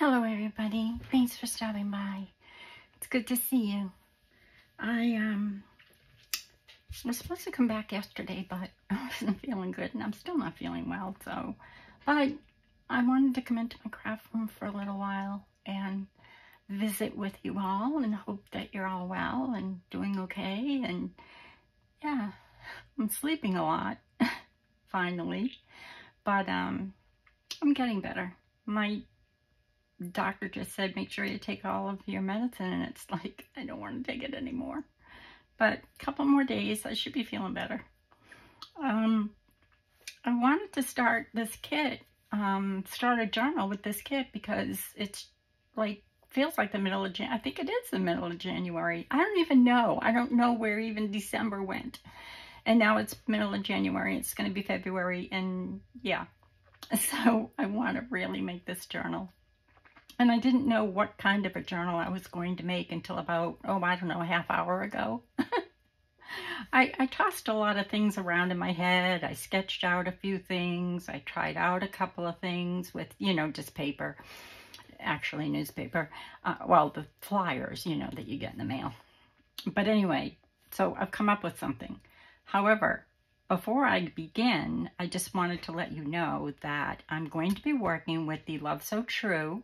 Hello everybody, thanks for stopping by. It's good to see you. I was supposed to come back yesterday, but I wasn't feeling good and I'm still not feeling well, but I wanted to come into my craft room for a little while and visit with you all and hope that you're all well and doing okay. And yeah, I'm sleeping a lot finally, but I'm getting better. My doctor just said make sure you take all of your medicine, and it's like I don't want to take it anymore, but a couple more days I should be feeling better. I wanted to start this kit, start a journal with this kit, because it's like feels like the middle of January. I think it is the middle of January. I don't even know. I don't know where even December went, and now it's middle of January. It's going to be February, and yeah, so I want to really make this journal. And I didn't know what kind of a journal I was going to make until about, I don't know, a half hour ago. I tossed a lot of things around in my head. I sketched out a few things. I tried out a couple of things with, just paper, actually newspaper. Well, the flyers, that you get in the mail. But anyway, so I've come up with something. However, before I begin, I just wanted to let you know that I'm going to be working with the Love So True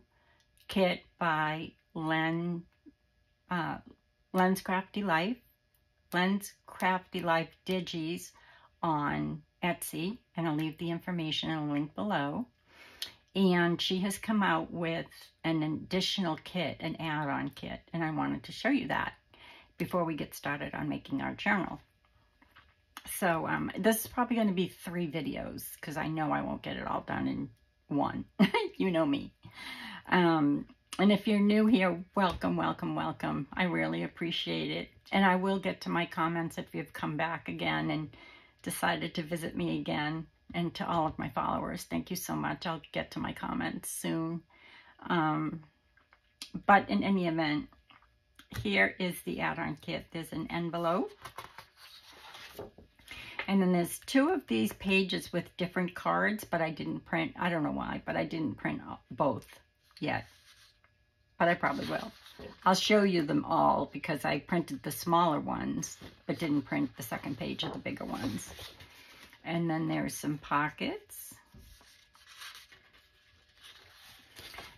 kit by LensCraftyLifeDigis on Etsy, and I'll leave the information and a link below. And she has come out with an additional kit, an add-on kit, and I wanted to show you that before we get started on making our journal. So this is probably going to be 3 videos, because I know I won't get it all done in one. You know me. And if you're new here, welcome, welcome, welcome. I really appreciate it. And I will get to my comments if you've come back again and decided to visit me again. And to all of my followers, thank you so much. I'll get to my comments soon. But in any event, here is the add-on kit. There's an envelope. And then there's 2 of these pages with different cards, but I didn't print. I don't know why, but I didn't print both yet. But I probably will. I'll show you them all because I printed the smaller ones, but didn't print the second page of the bigger ones. And then there's some pockets.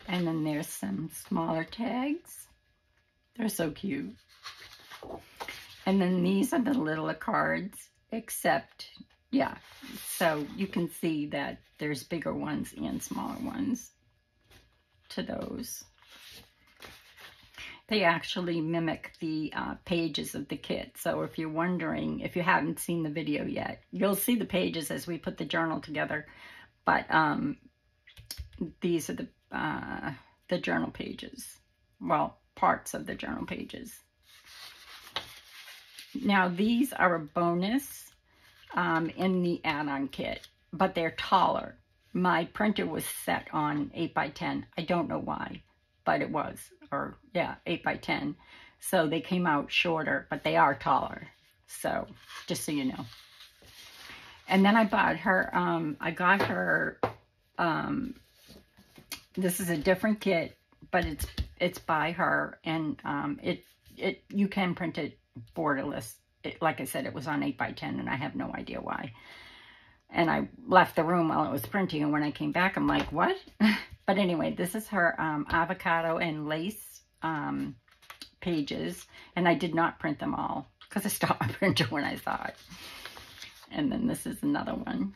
And then there's some smaller tags. They're so cute. And then these are the littler cards, except, yeah, so you can see that there's bigger ones and smaller ones to those. They actually mimic the pages of the kit. So if you're wondering, if you haven't seen the video yet, you'll see the pages as we put the journal together. But these are the journal pages. Well, parts of the journal pages. Now these are a bonus in the add-on kit, but they're taller. My printer was set on 8x10. I don't know why, but it was, or yeah, 8x10. So they came out shorter, but they are taller. So just so you know. And then I bought her, got her, this is a different kit, but it's by her, and you can print it borderless. Like I said, it was on 8x10, and I have no idea why. And I left the room while it was printing, and when I came back, I'm like, what? But anyway, this is her avocado and lace pages, and I did not print them all because I stopped my printer when I saw it. And then this is another one.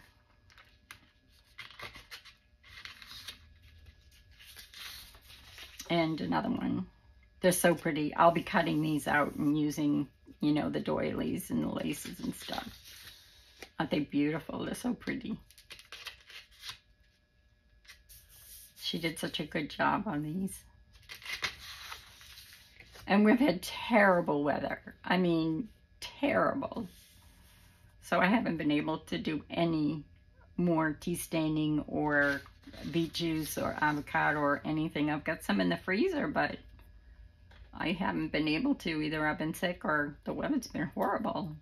And another one. They're so pretty. I'll be cutting these out and using, the doilies and the laces and stuff. Aren't they beautiful? They're so pretty. She did such a good job on these. And we've had terrible weather. I mean, terrible. So I haven't been able to do any more tea staining or beet juice or avocado or anything. I've got some in the freezer, but I haven't been able to. Either I've been sick or the weather's been horrible.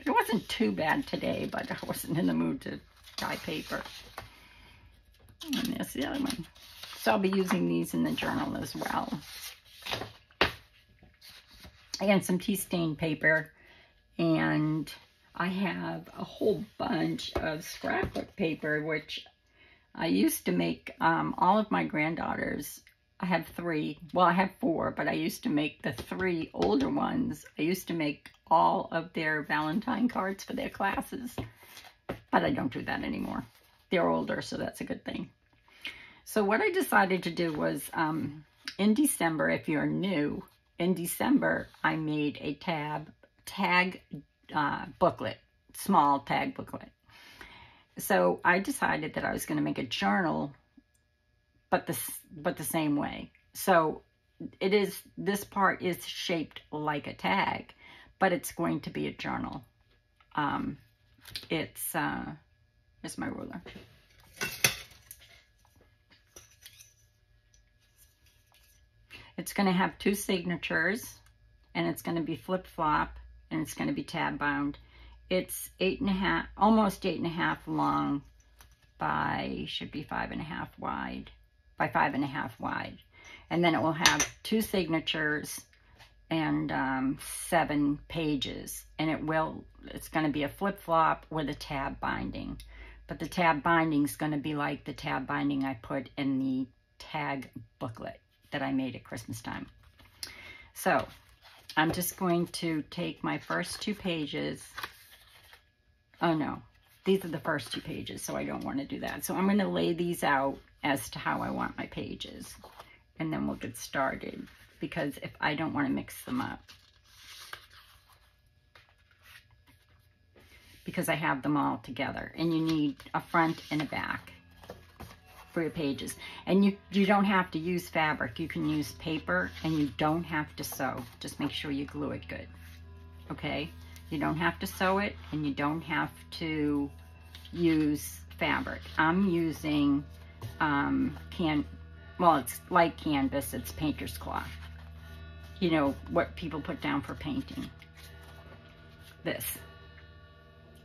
It wasn't too bad today, but I wasn't in the mood to dye paper. And there's the other one. So I'll be using these in the journal as well. And some tea stain paper. And I have a whole bunch of scrapbook paper, which I used to make all of my granddaughters. I have 3. Well, I have 4, but I used to make the 3 older ones. I used to make all of their Valentine cards for their classes. But I don't do that anymore. They're older, so that's a good thing. So what I decided to do was, in December, if you're new, in December, I made a tag booklet, small tag booklet. So I decided that I was going to make a journal, but the same way. So this part is shaped like a tag, but it's going to be a journal. Here's my ruler. It's going to have 2 signatures, and it's going to be flip-flop, and it's going to be tab bound. It's 8.5, almost 8.5 long by, should be 5.5 wide, by 5.5 wide. And then it will have 2 signatures and 7 pages. And it's going to be a flip-flop with a tab binding. But the tab binding is going to be like the tab binding I put in the tag booklet that I made at Christmas time. So I'm just going to take my first 2 pages. Oh no, these are the first 2 pages, so I don't want to do that. So I'm going to lay these out as to how I want my pages, and then we'll get started, because if I don't want to mix them up, because I have them all together, and you need a front and a back for your pages. And you don't have to use fabric. You can use paper, and you don't have to sew. Just make sure you glue it good, okay? You don't have to sew it, and you don't have to use fabric. I'm using well, it's like canvas, it's painter's cloth. You know, what people put down for painting. This.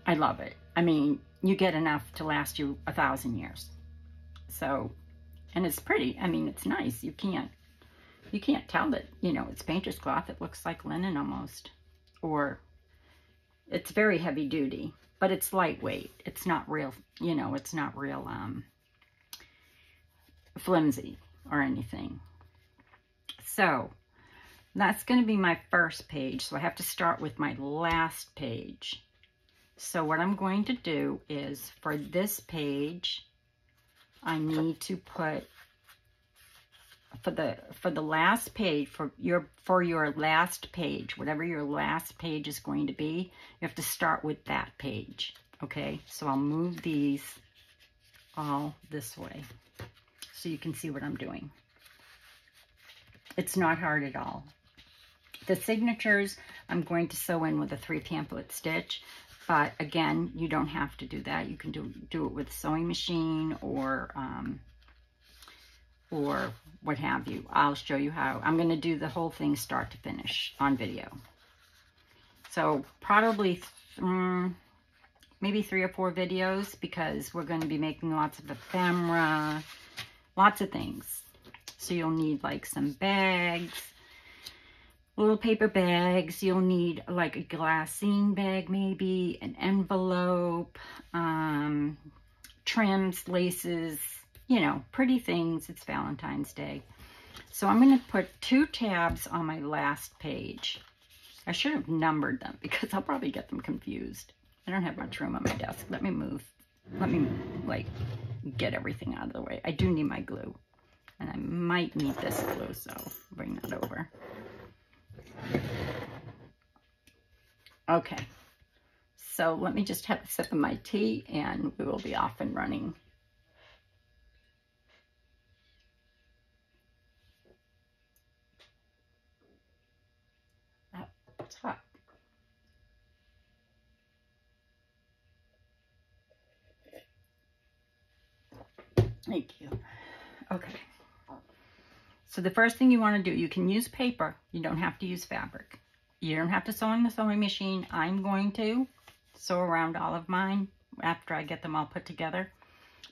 I love it. I mean, you get enough to last you 1,000 years. So, and it's pretty. I mean, it's nice. You can't tell that, you know, it's painter's cloth. It looks like linen almost. Or it's very heavy duty, but it's lightweight. It's not real, you know, it's not real flimsy or anything. So that's going to be my first page. So I have to start with my last page. So what I'm going to do is, for this page, I need to put, for the last page, for your last page, whatever your last page is going to be, you have to start with that page. Okay, so I'll move these all this way so you can see what I'm doing. It's not hard at all. The signatures I'm going to sew in with a 3 pamphlet stitch, but again, you don't have to do that. You can do it with a sewing machine or what have you. I'll show you how. I'm going to do the whole thing start to finish on video. So probably maybe 3 or 4 videos, because we're going to be making lots of ephemera, lots of things. So you'll need like some bags, little paper bags. You'll need like a glassine bag, maybe an envelope, trims, laces, you know, pretty things. It's Valentine's Day. So I'm going to put 2 tabs on my last page. I should have numbered them because I'll probably get them confused. I don't have much room on my desk. Let me like get everything out of the way. I do need my glue, and I might need this glue, so bring that over. Okay, so let me just have a sip of my tea and we will be off and running. Oh, it's hot. Thank you. Okay. So the first thing you want to do, you can use paper. You don't have to use fabric. You don't have to sew in the sewing machine. I'm going to sew around all of mine after I get them all put together.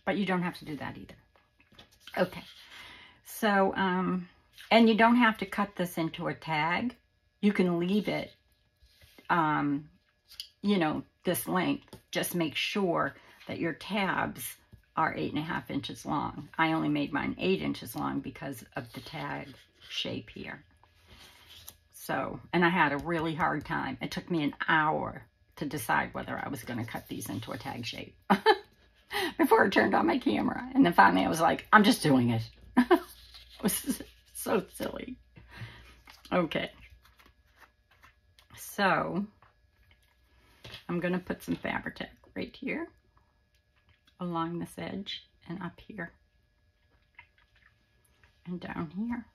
But you don't have to do that either. Okay. So, and you don't have to cut this into a tag. You can leave it, you know, this length. Just make sure that your tabs are 8.5 inches long. I only made mine 8 inches long because of the tag shape here. So, and I had a really hard time. It took me an hour to decide whether I was going to cut these into a tag shape before I turned on my camera. And then finally I was like, I'm just doing it. It was so silly. Okay. So, I'm going to put some Fabri-Tac right here along this edge and up here and down here.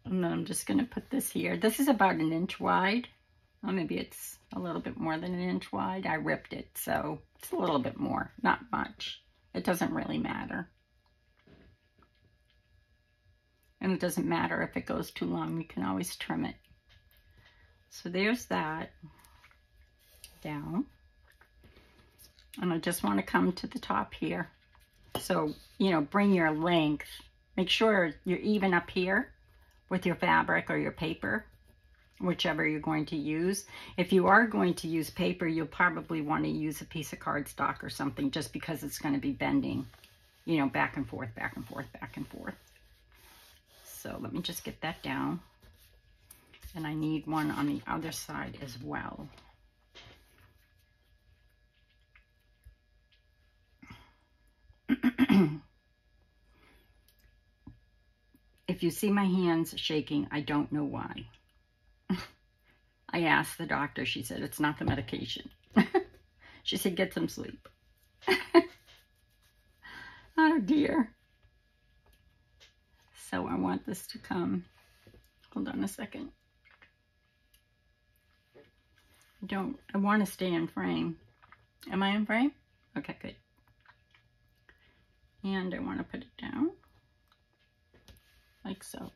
And then I'm just going to put this here. This is about 1 inch wide. Well, maybe it's a little bit more than 1 inch wide. I ripped it, so it's a little bit more, not much. It doesn't really matter. And it doesn't matter if it goes too long. We can always trim it. So there's that down. And I just want to come to the top here. So, you know, bring your length. Make sure you're even up here with your fabric or your paper, whichever you're going to use. If you are going to use paper, you'll probably want to use a piece of cardstock or something, just because it's going to be bending, you know, back and forth, back and forth, back and forth. So let me just get that down. And I need one on the other side as well. If you see my hands shaking, I don't know why. I asked the doctor, she said, it's not the medication. She said, get some sleep. Oh dear. So I want this to come, hold on a second. I want to stay in frame. Am I in frame? Okay, good. And I want to put it down, like so.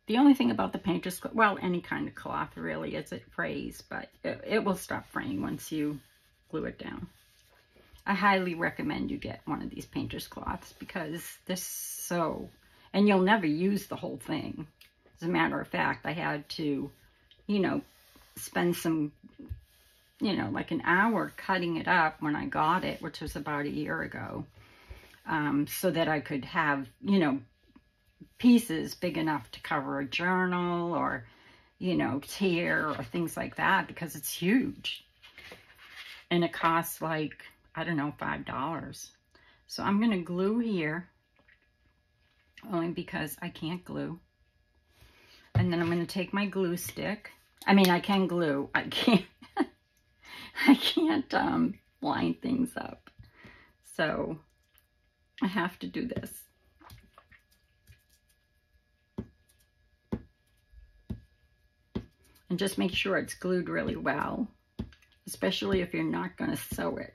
The only thing about the painter's cloth, well, any kind of cloth really, is it frays, but it will stop fraying once you glue it down. I highly recommend you get one of these painter's cloths because they're so, and you'll never use the whole thing. As a matter of fact, I had to, you know, spend some, you know, like an hour cutting it up when I got it, which was about a year ago, so that I could have, you know, pieces big enough to cover a journal or, you know, tear or things like that, because it's huge. And it costs like, I don't know, $5. So I'm going to glue here, only because I can't glue. And then I'm going to take my glue stick. I mean, I can glue. I can't, I can't line things up. So I have to do this. And just make sure it's glued really well, especially if you're not going to sew it.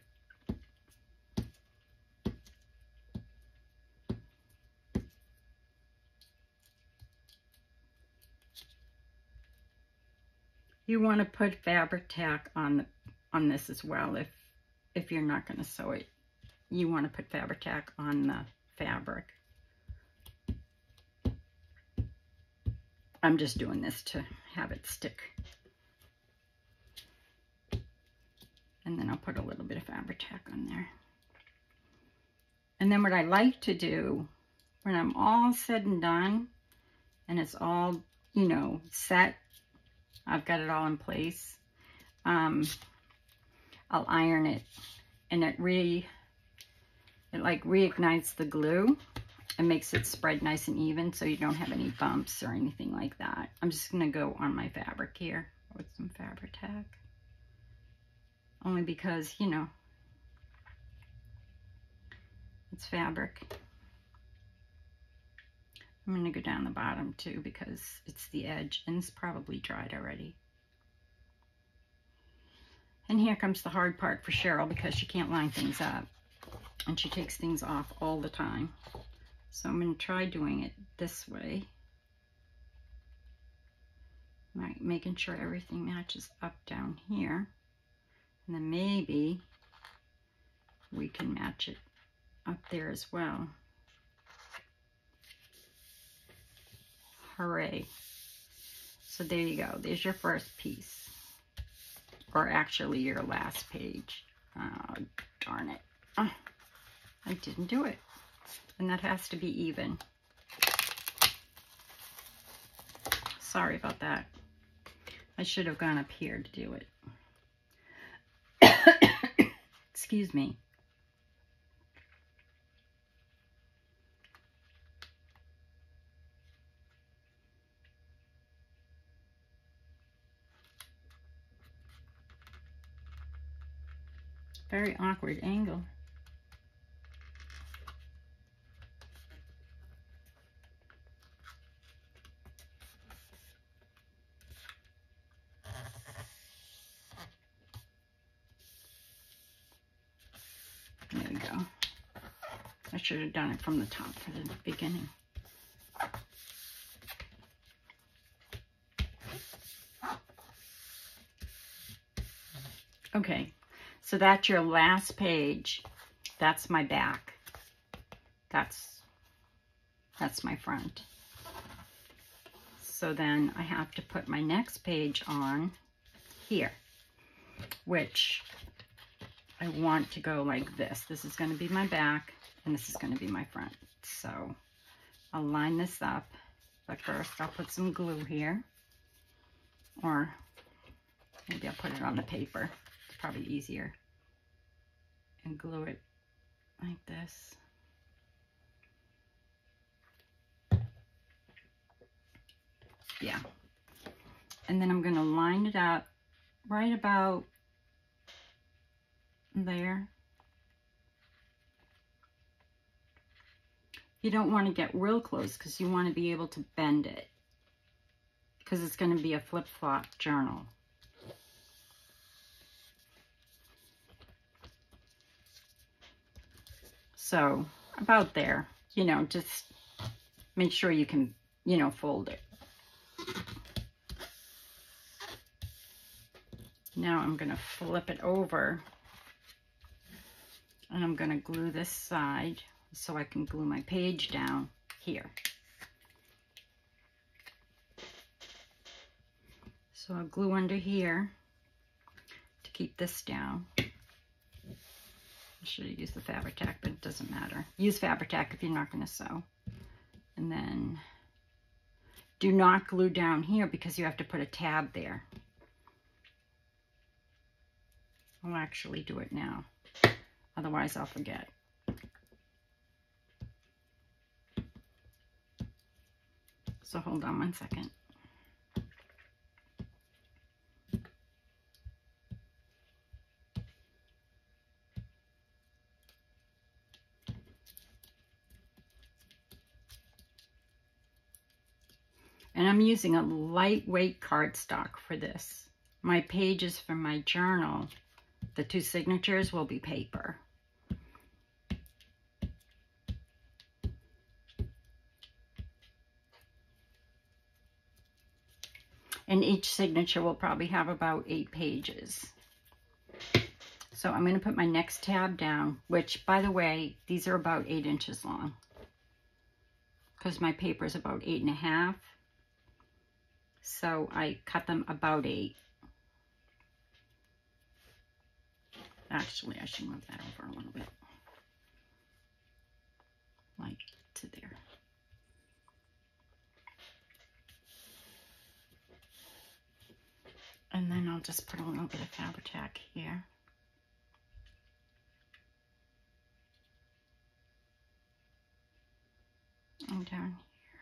You want to put Fabri-Tac on this as well. If you're not going to sew it, you want to put Fabri-Tac on the fabric. I'm just doing this to have it stick. And then I'll put a little bit of Fabri-Tac on there. And then what I like to do, when I'm all said and done, and it's all, you know, set, I've got it all in place, I'll iron it, and it like reignites the glue and makes it spread nice and even, so you don't have any bumps or anything like that. I'm just going to go on my fabric here with some Fabri-Tac, only because, you know, it's fabric. I'm going to go down the bottom too because it's the edge and it's probably dried already. And here comes the hard part for Cheryl, because she can't line things up and she takes things off all the time. So I'm going to try doing it this way. Right, making sure everything matches up down here. And then maybe we can match it up there as well. Hooray. So there you go. There's your first piece. Or actually your last page. Oh, darn it. Oh, I didn't do it. And that has to be even. Sorry about that. I should have gone up here to do it. Excuse me. Very awkward angle. There we go. I should have done it from the top for the beginning. Okay, so that's your last page. That's my back. That's my front. So then I have to put my next page on here, which I want to go like this. This is going to be my back, and this is going to be my front. So I'll line this up, but first I'll put some glue here, or maybe I'll put it on the paper. It's probably easier. And glue it like this. Yeah. And then I'm going to line it up right about there. You don't want to get real close because you want to be able to bend it, because it's going to be a flip-flop journal. So about there, you know, just make sure you can, you know, fold it. Now I'm going to flip it over, and I'm going to glue this side so I can glue my page down here. So I'll glue under here to keep this down. I should have used the Fabri-Tac, but it doesn't matter. Use Fabri-Tac if you're not going to sew. And then do not glue down here because you have to put a tab there. I'll actually do it now. Otherwise, I'll forget. So hold on 1 second. And I'm using a lightweight cardstock for this. My pages for my journal, the 2 signatures, will be paper. And each signature will probably have about 8 pages. So I'm going to put my next tab down, which, by the way, these are about 8 inches long, because my paper is about 8.5. So I cut them about 8. Actually, I should move that over a little bit, like to there. And then I'll just put a little bit of Fabri-Tac here. And down here.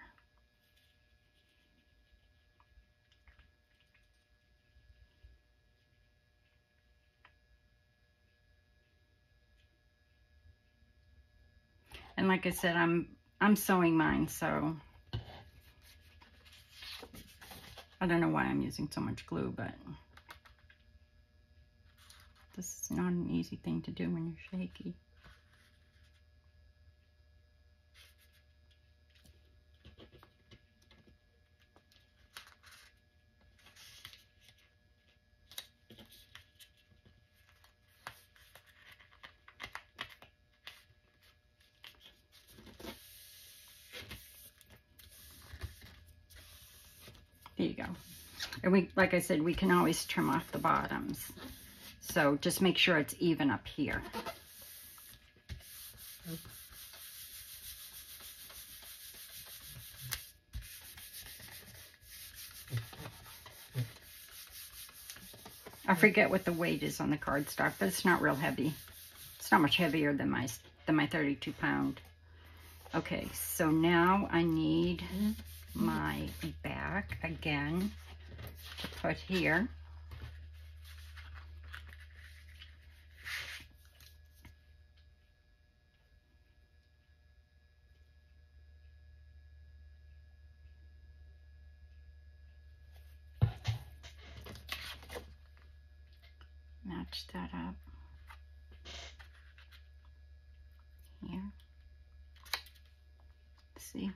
And like I said, I'm sewing mine, so I don't know why I'm using so much glue, but this is not an easy thing to do when you're shaky. There you go. And we, like I said, we can always trim off the bottoms. So just make sure it's even up here. I forget what the weight is on the cardstock, but it's not real heavy. It's not much heavier than my 32 pound. Okay, so now I need my back again to put here. Match that up here. See?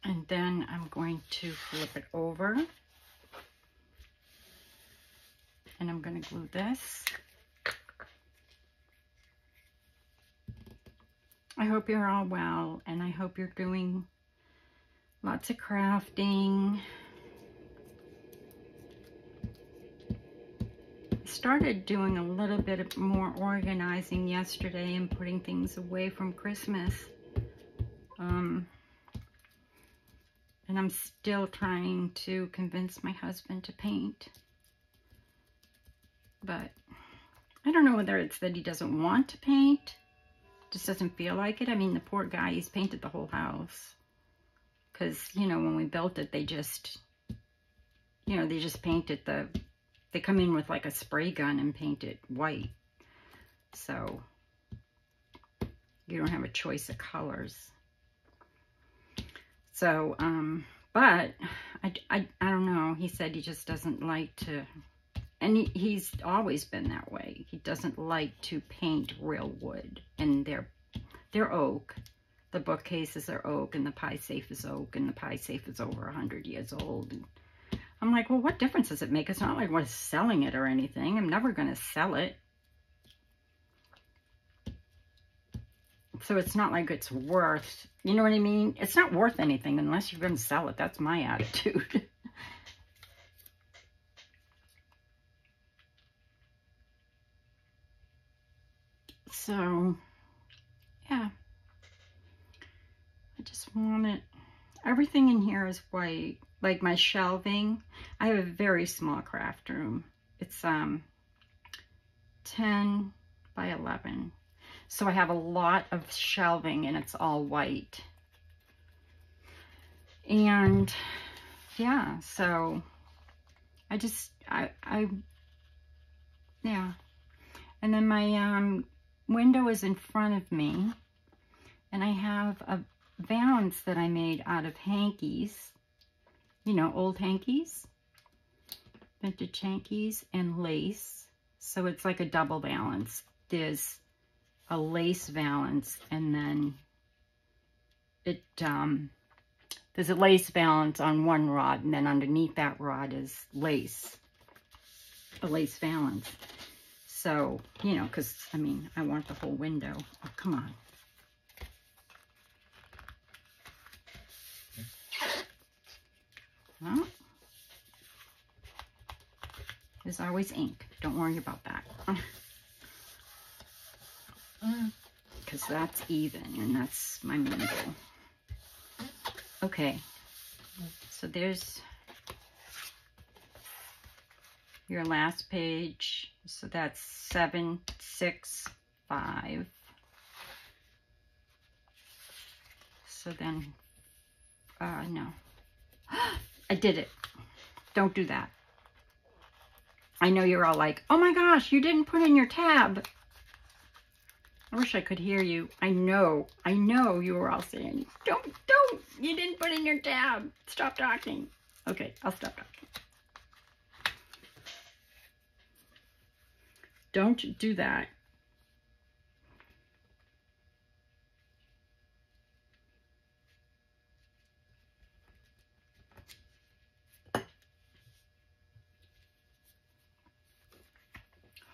And then I'm going to flip it over. And I'm going to glue this. I hope you're all well, and I hope you're doing lots of crafting. I started doing a little bit more organizing yesterday and putting things away from Christmas. And I'm still trying to convince my husband to paint. But I don't know whether it's that he doesn't want to paint, just doesn't feel like it. I mean, the poor guy, he's painted the whole house. Because, you know, when we built it, they just, you know, they just painted they come in with like a spray gun and paint it white. So you don't have a choice of colors. So, but I don't know. He said he just doesn't like to, and he's always been that way. He doesn't like to paint real wood, and they're oak. The bookcases are oak, and the pie safe is oak, and the pie safe is over 100 years old. And I'm like, well, what difference does it make? It's not like we're selling it or anything. I'm never going to sell it. So it's not like it's worth, you know what I mean? It's not worth anything unless you're going to sell it. That's my attitude. So, yeah. I just want it. Everything in here is white. Like my shelving, I have a very small craft room. It's 10 by 11. So I have a lot of shelving and it's all white. And yeah, so yeah. And then my window is in front of me, and I have a valance that I made out of hankies, you know, old hankies, vintage hankies, and lace. So it's like a double valance. There's a lace valance, and then there's a lace valance on one rod, and then underneath that rod is lace, a lace valance. So, you know, because, I mean, I want the whole window. Oh, come on. Well, there's always ink. Don't worry about that. Because that's even, and that's my main goal. Okay, so there's your last page. So that's 7, 6, 5. So then, no. I did it. Don't do that. I know you're all like, oh my gosh, you didn't put in your tab. I wish I could hear you. I know you were all saying, don't, you didn't put in your tab. Stop talking. Okay, I'll stop talking. Don't do that.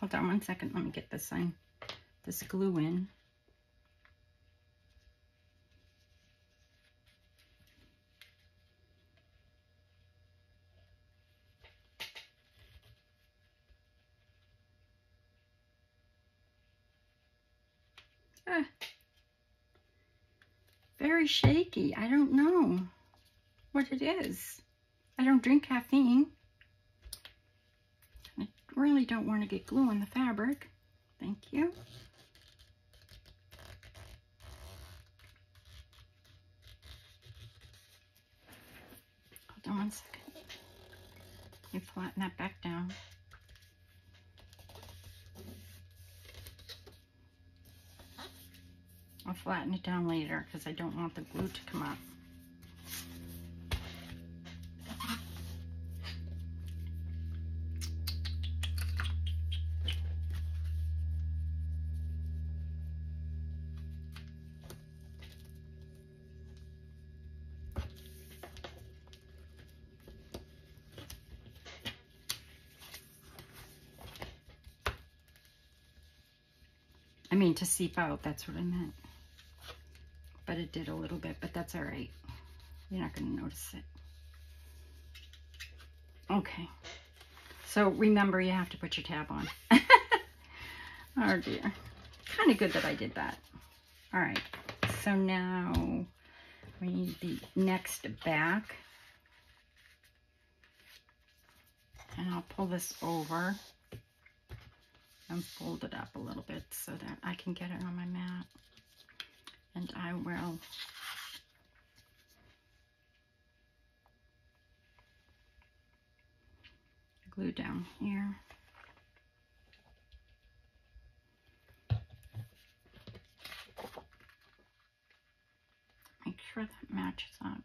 Hold on one second. Let me get this glue in. Very shaky. I don't know what it is. I don't drink caffeine. I really don't want to get glue on the fabric. Thank you. Hold on one second. Let me flatten that back down. I'll flatten it down later because I don't want the glue to come up. I mean to seep out, that's what I meant. But it did a little bit, but that's all right. You're not going to notice it. Okay. So remember, you have to put your tab on. Oh dear. Kind of good that I did that. All right. So now we need the next back. And I'll pull this over and fold it up a little bit so that I can get it on my mat. And I will glue down here. Make sure that matches up.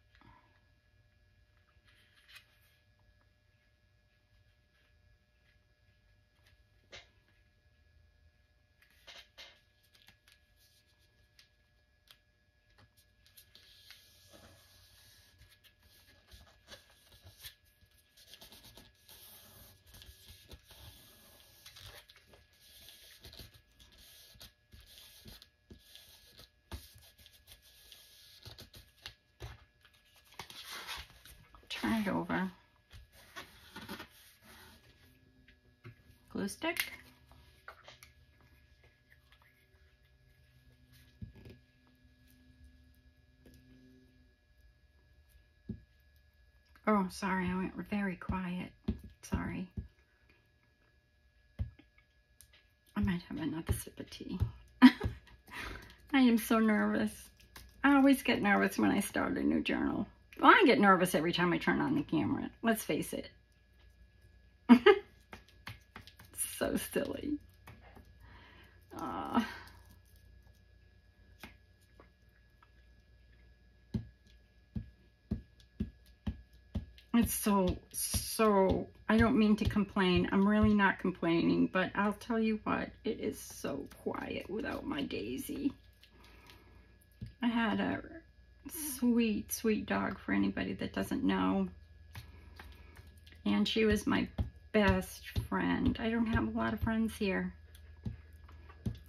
Turn it over. Glue stick. Oh, sorry, I went very quiet. Sorry. I might have another sip of tea. I am so nervous. I always get nervous when I start a new journal. Well, I get nervous every time I turn on the camera. Let's face it. So silly. It's so, I don't mean to complain. I'm really not complaining, but I'll tell you what, it is so quiet without my Daisy. I had a sweet, sweet dog, for anybody that doesn't know. And she was my best friend. I don't have a lot of friends here.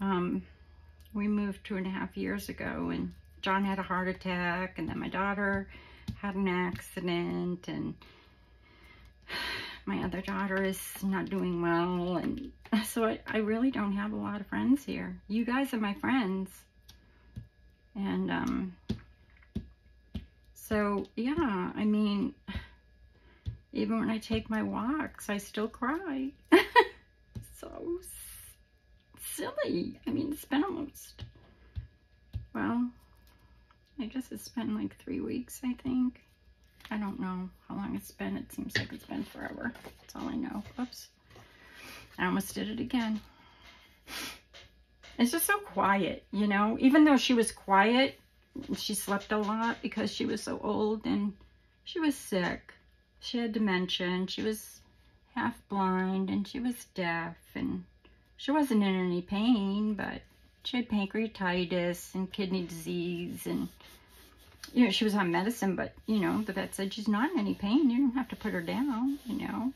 We moved 2.5 years ago, and John had a heart attack, and then my daughter had an accident, and my other daughter is not doing well, and so I really don't have a lot of friends here. You guys are my friends. And so yeah, I mean, even when I take my walks, I still cry. So silly. I mean, it's been almost, well, I guess it's been like 3 weeks, I think. I don't know how long it's been. It seems like it's been forever. That's all I know. Oops. I almost did it again. It's just so quiet, you know? Even though she was quiet, she slept a lot because she was so old and she was sick. She had dementia and she was half blind and she was deaf and she wasn't in any pain, but she had pancreatitis and kidney disease, and you know, she was on medicine, but you know, the vet said she's not in any pain. You don't have to put her down, you know.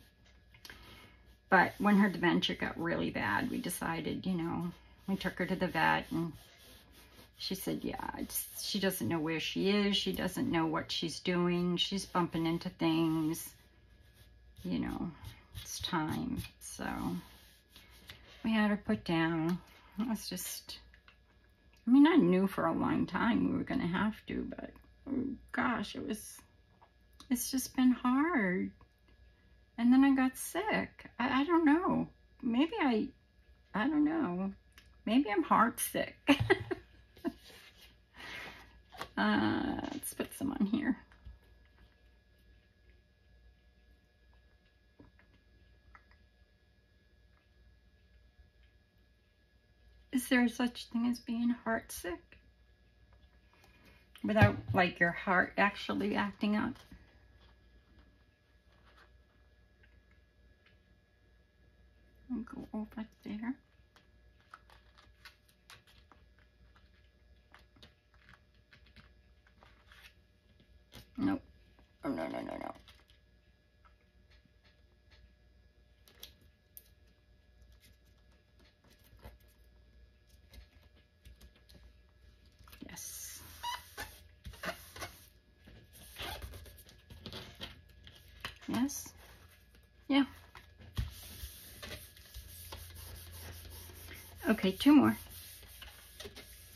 But when her dementia got really bad, we decided, you know, we took her to the vet, and she said, yeah, she doesn't know where she is. She doesn't know what she's doing. She's bumping into things. You know, it's time. So we had her put down. It was just, I mean, I knew for a long time we were going to have to, but oh gosh, it's just been hard. And then I got sick. I don't know. Maybe I don't know. Maybe I'm heart sick. Let's put some on here. Is there such thing as being heart sick? Without, like, your heart actually acting up? I'll go over there. Nope. Oh, no, no, no, no. Yes. Yes. Yeah. Okay, 2 more.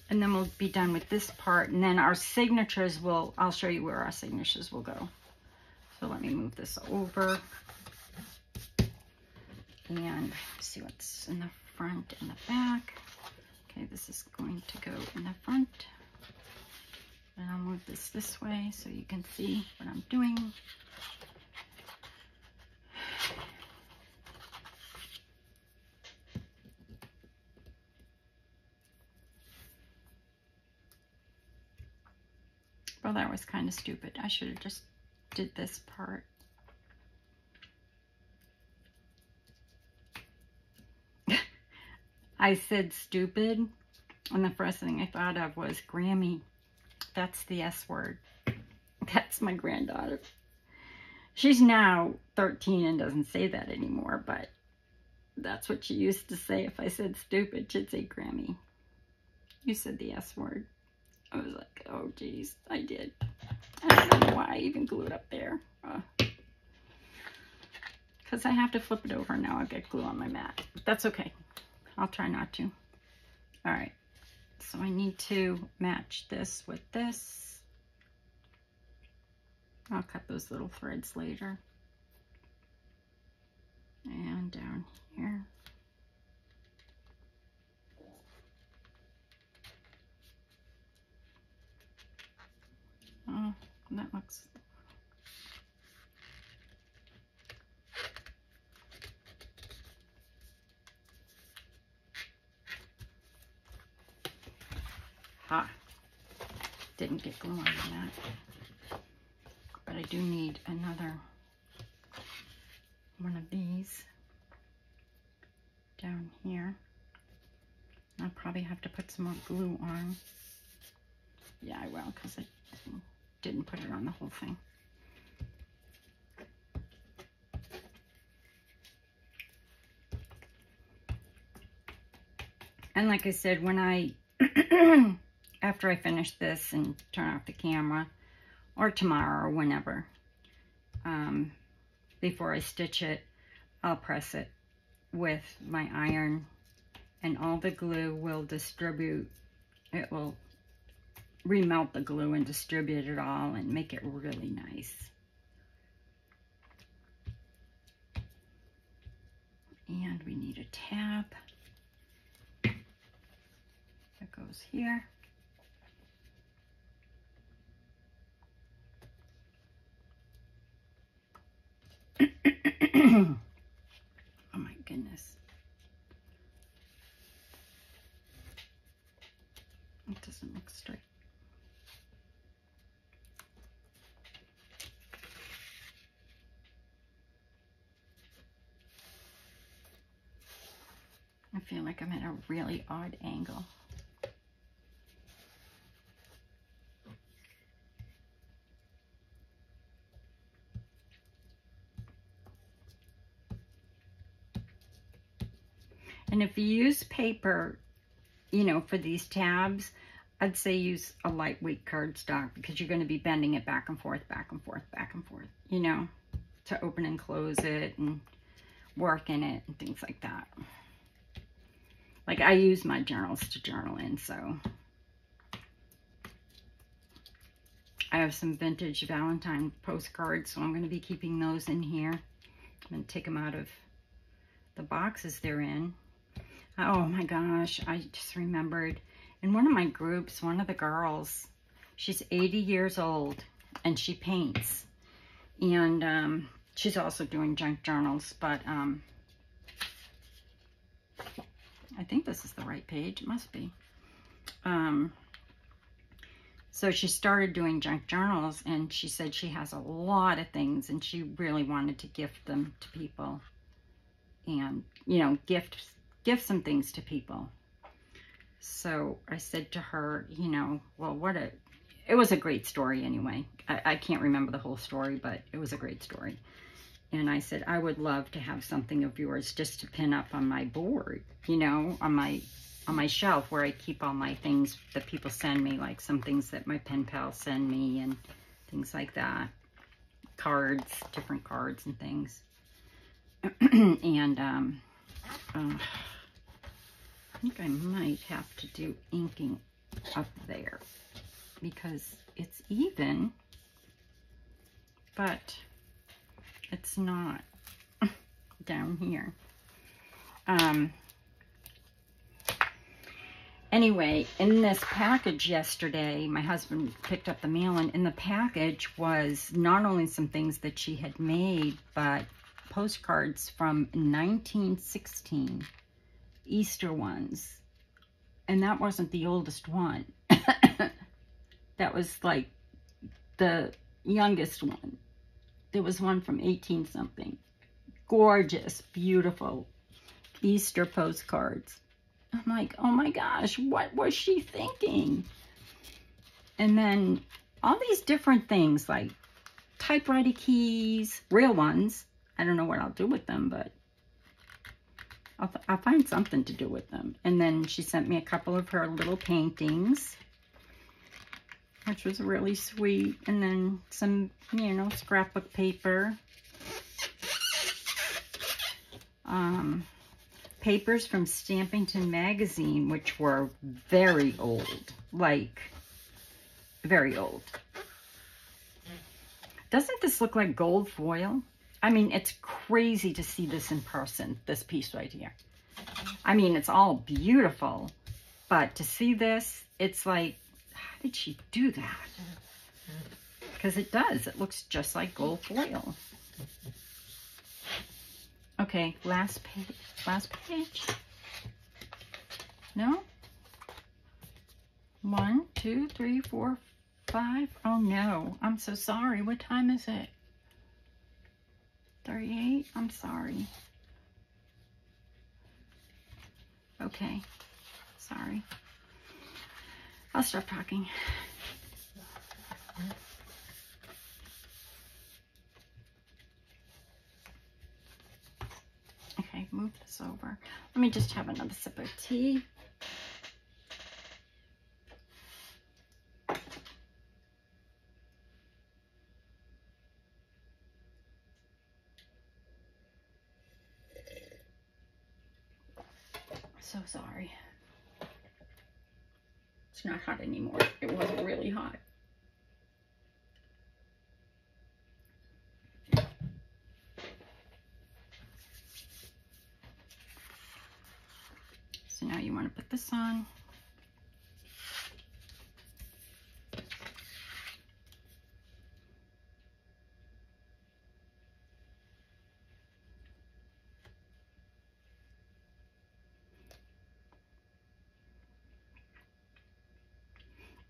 And then we'll be done with this part. And then our signatures I'll show you where our signatures will go. So let me move this over. And see what's in the front and the back. Okay, this is going to go in the front. And I'll move this way so you can see what I'm doing. Well, that was kind of stupid. I should have just did this part. I said stupid, and the first thing I thought of was Grammy. That's the S word. That's my granddaughter. She's now 13 and doesn't say that anymore, but that's what she used to say. If I said stupid, she'd say Grammy. You said the S word. I was like, oh geez, I did. I don't know why I even glued it up there. Because I have to flip it over now. I'll get glue on my mat. But that's okay. I'll try not to. All right. So I need to match this with this. I'll cut those little threads later. And down here. Oh, that looks... Ha! Didn't get glue on that. But I do need another one of these down here. I'll probably have to put some more glue on. Yeah, I will, because I didn't put it on the whole thing. And like I said, when I, after I finish this and turn off the camera, or tomorrow or whenever, before I stitch it, I'll press it with my iron, and all the glue will distribute. It will remelt the glue and distribute it all and make it really nice. And we need a tab that goes here. Oh my goodness. It doesn't look straight. I feel like I'm at a really odd angle. And if you use paper, you know, for these tabs, I'd say use a lightweight cardstock because you're going to be bending it back and forth, back and forth, back and forth, you know, to open and close it and work in it and things like that. Like I use my journals to journal in, so I have some vintage Valentine postcards, so I'm going to be keeping those in here. I'm going to take them out of the boxes they're in. Oh my gosh, I just remembered in one of my groups, one of the girls, she's 80 years old and she paints. And she's also doing junk journals, but I think this is the right page. It must be. So she started doing junk journals, and she said she has a lot of things, and she really wanted to gift them to people, and you know, gift some things to people. So I said to her, you know, well, it was a great story anyway. I can't remember the whole story, but it was a great story. And I said, I would love to have something of yours just to pin up on my board, you know, on my shelf where I keep all my things that people send me, like some things that my pen pals send me and things like that. Cards, different cards and things. And I think I might have to do inking up there because it's even, but it's not down here. Anyway, in this package yesterday, my husband picked up the mail, and in the package was not only some things that she had made, but postcards from 1916, Easter ones. And that wasn't the oldest one. That was like the youngest one. There was one from 18 something. Gorgeous, beautiful Easter postcards. I'm like, oh my gosh, what was she thinking? And then all these different things like typewriter keys, real ones. I don't know what I'll do with them, but I'll find something to do with them. And then she sent me a couple of her little paintings, which was really sweet. And then some, you know, scrapbook paper. Papers from Stampington magazine, which were very old, like very old. Doesn't this look like gold foil? I mean, it's crazy to see this in person, this piece right here. I mean, it's all beautiful, but to see this, it's like, how did she do that? Because it does. It looks just like gold foil. Okay, last page. Last page. No? 1, 2, 3, 4, 5. Oh no, I'm so sorry. What time is it? 38? I'm sorry. Okay, sorry. I'll stop talking. Okay, move this over. Let me just have another sip of tea. So sorry. It's not hot anymore. It wasn't really hot. So now you want to put this on.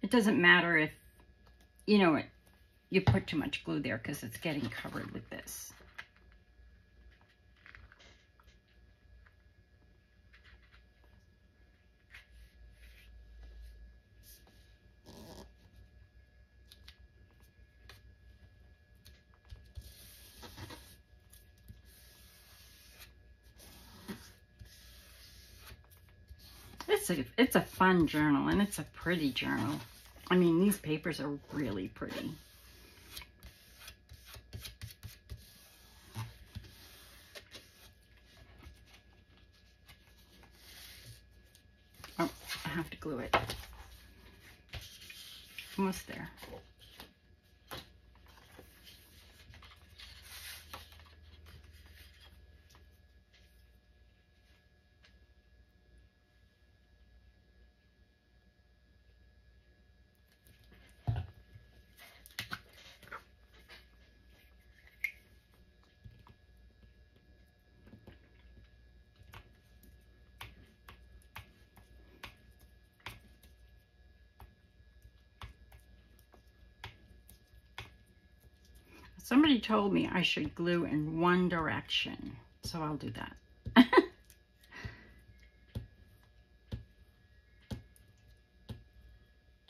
It doesn't matter if, you know, you put too much glue there because it's getting covered with this. it's a fun journal, and it's a pretty journal. I mean, these papers are really pretty. Oh, I have to glue it. Almost there. Somebody told me I should glue in one direction, so I'll do that.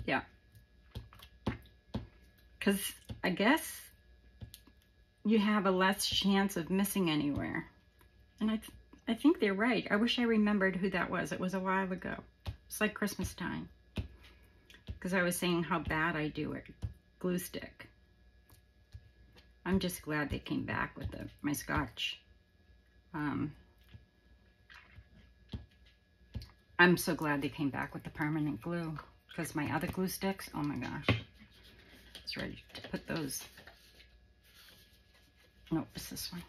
Yeah. Because I guess you have a less chance of missing anywhere. And I think they're right. I wish I remembered who that was. It was a while ago. It's like Christmas time. Because I was saying how bad I do it. Glue stick. I'm just glad they came back with my Scotch. I'm so glad they came back with the permanent glue, because my other glue sticks, oh my gosh. It's ready to put those. Nope, it's this one.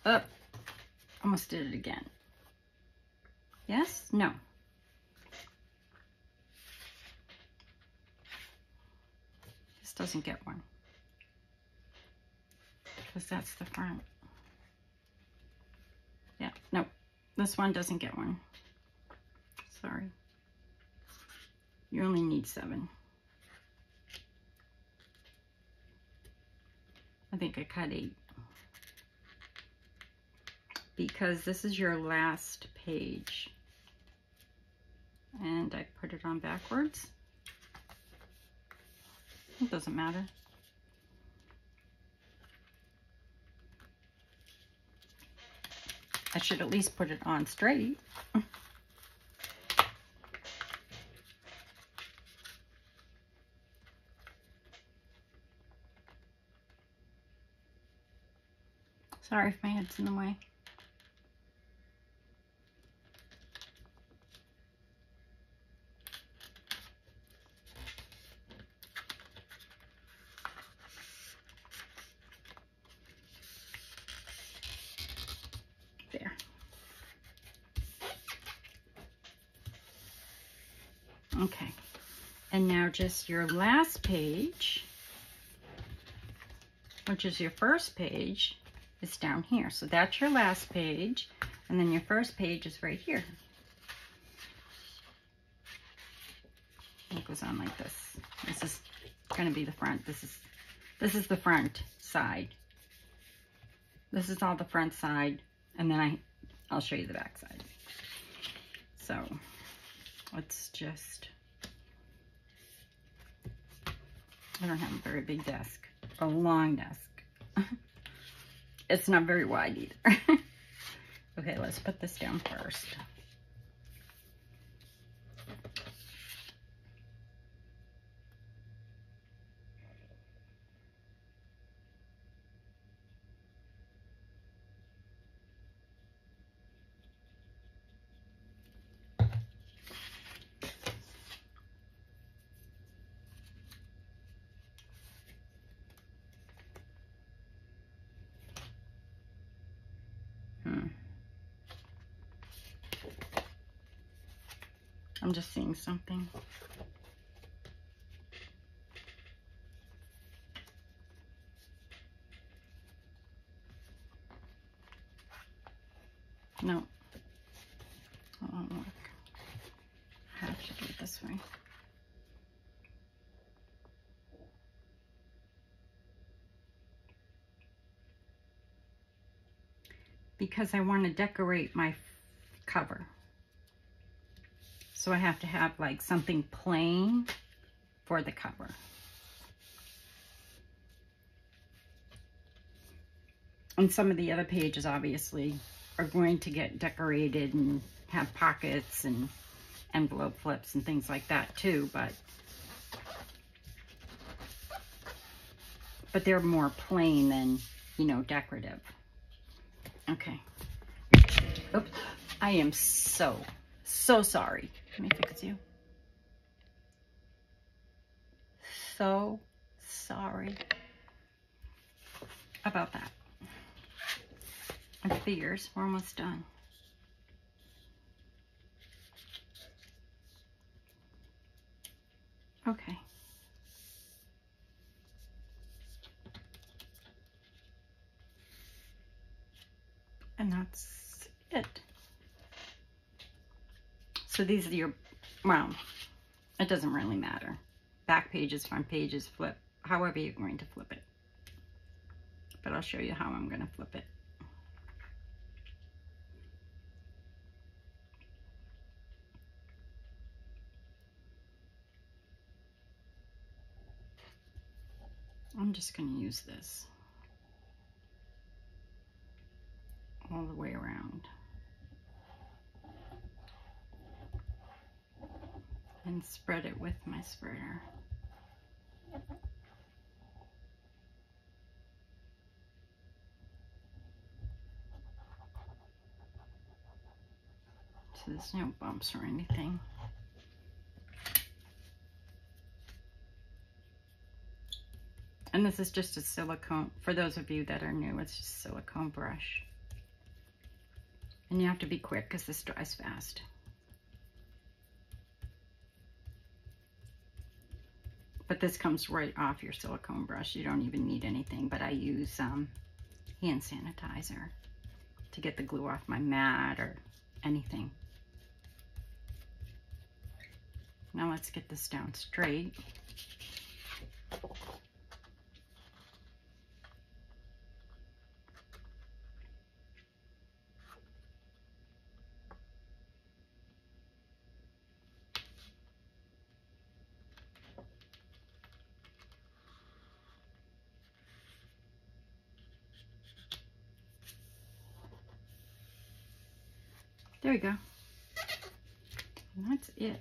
Oh, almost did it again. Yes? No. Doesn't get one, because that's the front. Yeah, no, this one doesn't get one. Sorry. You only need 7. I think I cut 8. Because this is your last page. And I put it on backwards. It doesn't matter. I should at least put it on straight. Sorry if my head's in the way. There. Okay. And now just your last page, which is your first page, is down here. So that's your last page, and then your first page is right here. It goes on like this. This is going to be the front. This is the front side. This is all the front side, and then I'll show you the back side. So let's just, I don't have a very big desk, a long desk. It's not very wide either. Okay, let's put this down first. I'm just seeing something. No, that won't work. I have to do it this way. Because I want to decorate my cover. So I have to have like something plain for the cover. And some of the other pages obviously are going to get decorated and have pockets and envelope flips and things like that too, but they're more plain than, you know, decorative. Okay. Oops. I am so sorry. Let me fix you. So sorry about that. It figures we're almost done. Okay. And that's it. So these are your, well, it doesn't really matter. Back pages, front pages, flip, however you're going to flip it. But I'll show you how I'm going to flip it. I'm just going to use this all the way around. And spread it with my spreader. So there's no bumps or anything. And this is just a silicone, for those of you that are new, it's just a silicone brush. And you have to be quick because this dries fast. But this comes right off your silicone brush. You don't even need anything, but I use hand sanitizer to get the glue off my mat or anything. Now let's get this down straight. There we go. And that's it.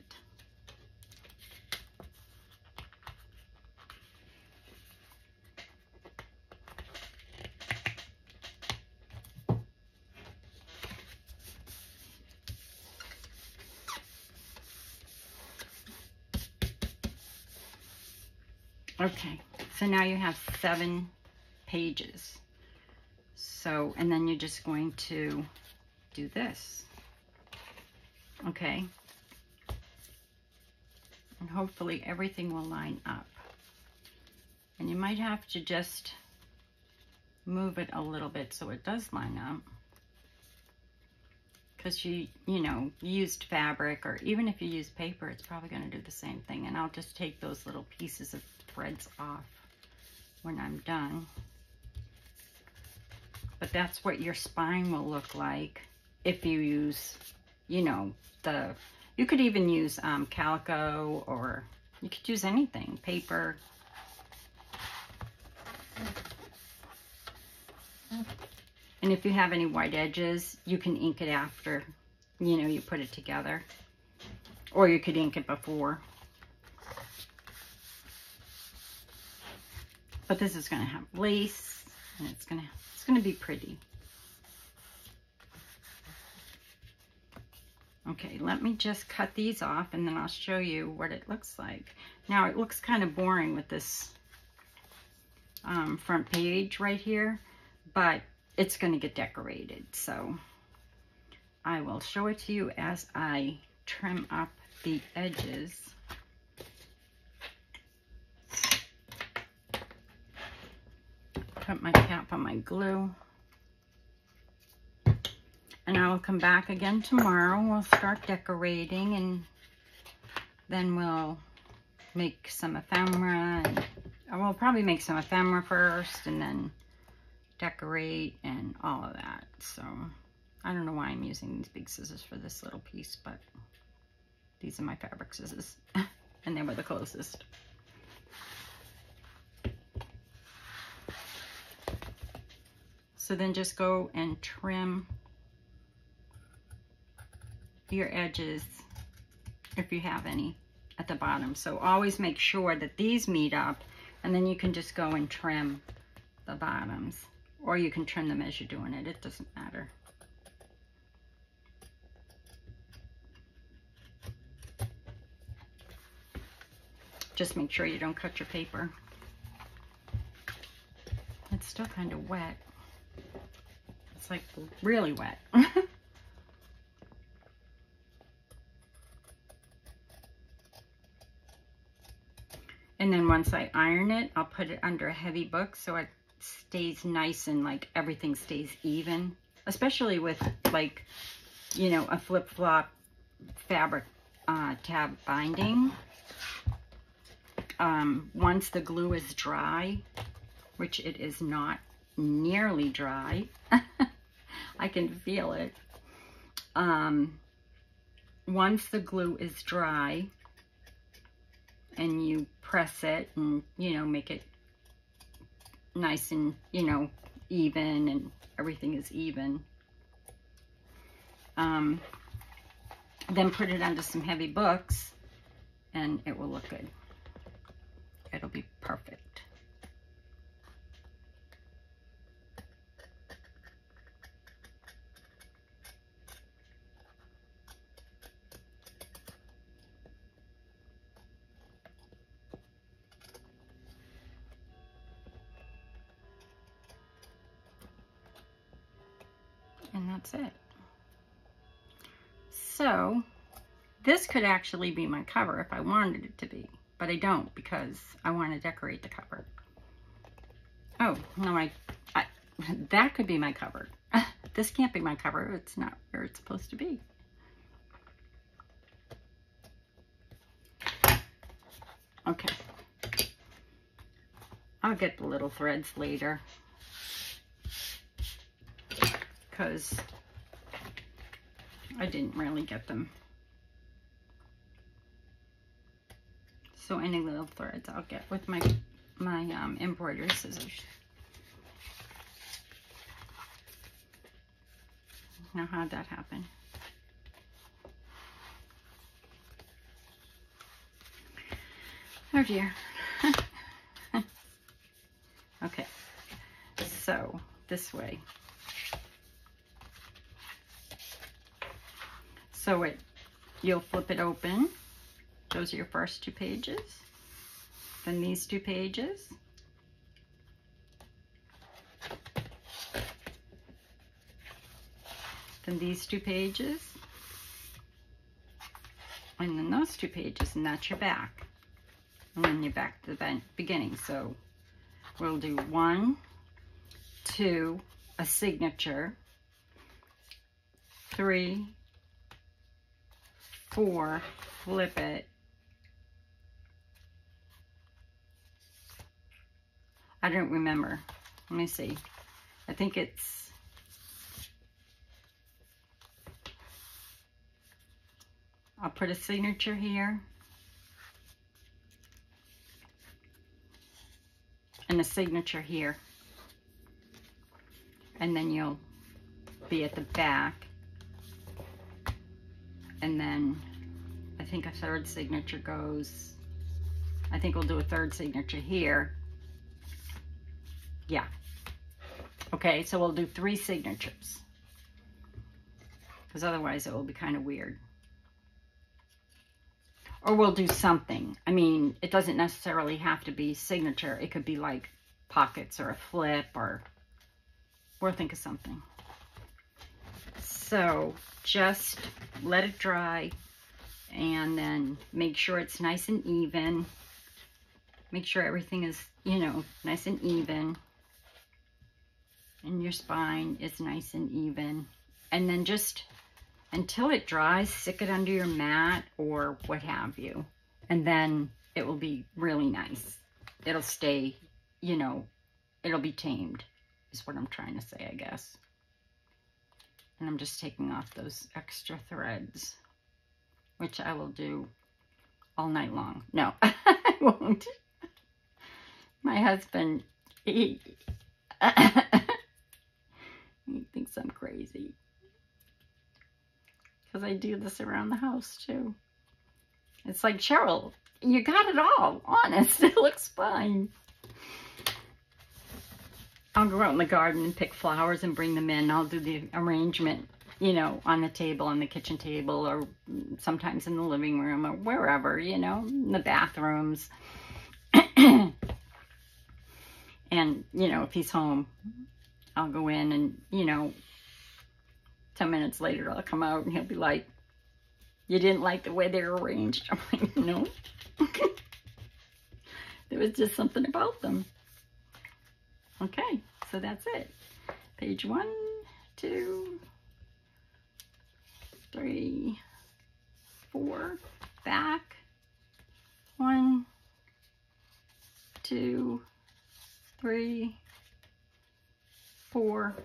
Okay, so now you have 7 pages. So, and then you're just going to do this. Okay. And hopefully everything will line up. And you might have to just move it a little bit so it does line up. Because you know, used fabric, or even if you use paper, it's probably going to do the same thing. And I'll just take those little pieces of threads off when I'm done. But that's what your spine will look like if you use, you know, you could even use calico, or you could use anything, paper. And if you have any white edges, you can ink it after, you know, you put it together. Or you could ink it before. But this is going to have lace, and it's going to be pretty. Okay, let me just cut these off, and then I'll show you what it looks like. Now, it looks kind of boring with this front page right here, but it's going to get decorated. So I will show it to you as I trim up the edges. Put my cap on my glue. And I will come back again tomorrow. We'll start decorating, and then we'll make some ephemera. And we'll probably make some ephemera first, and then decorate and all of that. So I don't know why I'm using these big scissors for this little piece, but these are my fabric scissors and they were the closest. So then just go and trim your edges, if you have any, at the bottom. So always make sure that these meet up, and then you can just go and trim the bottoms, or you can trim them as you're doing it. It doesn't matter. Just make sure you don't cut your paper. It's still kind of wet. It's like really wet. And then once I iron it, I'll put it under a heavy book so it stays nice and like everything stays even. Especially with like, you know, a flip-flop fabric tab binding. Once the glue is dry, which it is not nearly dry, I can feel it. Once the glue is dry and you press it and, you know, make it nice and, you know, even, and everything is even, then put it under some heavy books and it will look good. It'll be perfect. And that's it. So this could actually be my cover if I wanted it to be, but I don't, because I want to decorate the cover. Oh, no, that could be my cover. This can't be my cover. It's not where it's supposed to be. Okay. I'll get the little threads later, because I didn't really get them. So any little threads I'll get with my embroidery scissors. Now, how'd that happen? Oh dear. Okay, so this way. So you'll flip it open. Those are your first 2 pages. Then these 2 pages. Then these 2 pages. And then those 2 pages, and that's your back. And then you're back to the beginning. So we'll do 1, 2, a signature, 3, 4, flip it, I don't remember. Let me see. I think it's, I'll put a signature here and a signature here, and then you'll be at the back, and then I think a 3rd signature goes, I think we'll do a 3rd signature here. Yeah. Okay, so we'll do 3 signatures, because otherwise it will be kind of weird. Or we'll do something. I mean, it doesn't necessarily have to be signature. It could be like pockets or a flip, or we'll think of something. So just let it dry, and then make sure it's nice and even. Make sure everything is, you know, nice and even. And your spine is nice and even. And then just, until it dries, stick it under your mat or what have you. And then it will be really nice. It'll stay, you know, it'll be tamed, is what I'm trying to say, I guess. And I'm just taking off those extra threads, which I will do all night long. No, I won't. My husband, he thinks I'm crazy, because I do this around the house too. It's like, Cheryl, you got it all. Honest, it looks fine. I'll go out in the garden and pick flowers and bring them in. I'll do the arrangement, you know, on the table, on the kitchen table, or sometimes in the living room, or wherever, you know, in the bathrooms. And, you know, if he's home, I'll go in and, you know, 10 minutes later, I'll come out and he'll be like, you didn't like the way they're arranged? I'm like, no. There was just something about them. Okay, so that's it. Page 1, 2, 3, 4, back. 1, 2, 3, 4,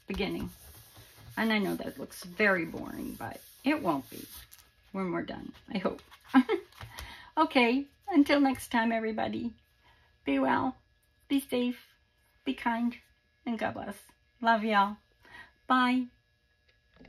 beginning. And I know that looks very boring, but it won't be when we're done, I hope. Okay, until next time, everybody. Be well, be safe, be kind, and God bless. Love y'all. Bye.